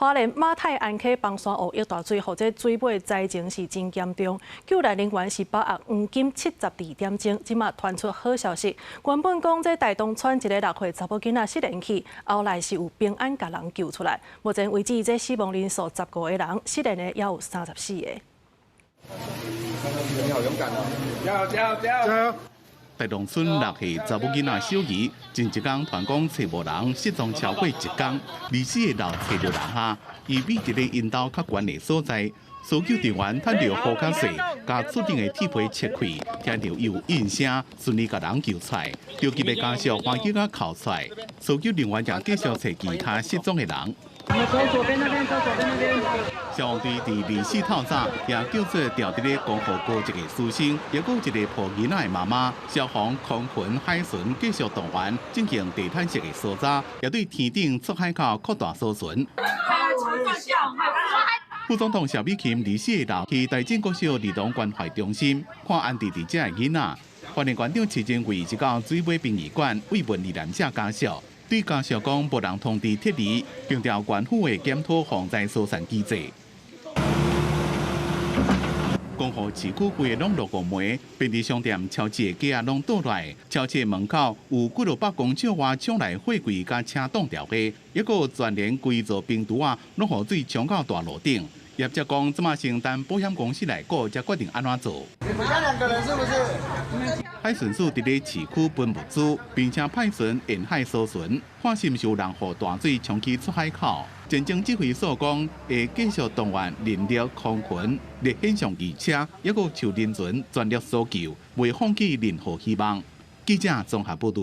花莲马太安溪崩山湖溢大水，或者水尾灾情是真严重。救援人员是把握黄金72点钟，即马传出好消息。原本讲这台东窜一个6岁查某囡仔失联去，后来是有平安甲人救出来。目前为止，这死亡人数15个人，失联的也有34个。你好勇敢哦！加油！台东村6岁查某囡仔小姨，前一天团工找无人，失踪超过1天，24个人找着人下，伊秘一个引导较悬的所在，搜救人员趁着雨较细，甲厝顶的铁皮切开，听到有应声，顺利甲人救出来，着急的家属欢喜啊哭出来，搜救人员也继续找其他失踪的人。 我们走左边那边，走左边那边。消防队伫24透早也叫做调伫咧光复高一个师生，也有一个抱囡仔的妈妈。消防、空巡、海巡继续动员进行地毯式的搜查，也对天顶出海口扩大搜寻。副总统萧美琴24日去台中国小儿童关怀中心看安置伫遮的囡仔。花莲县长徐正伟一到水尾殡仪馆慰问罹难者家属。 对家属讲，无人通知撤离，强调县府会检讨防灾疏散机制。光复市区规个拢落雨梅，便利商店超市的架拢倒来，超市门口有几落百公尺外抢来货柜甲车挡掉的，还有全连规座冰橱啊，拢雨水冲到大路顶。 业者讲，这马承担保险公司来顾，才决定安怎做。你们家2个人是不是？海巡署伫咧市区分物资，并且派巡沿海搜寻，看是毋是有人互大水冲去出海口。前景指挥所讲，会继续动员人力、空巡、列现象仪车，还有求人船全力搜救，未放弃任何希望。记者综合报道。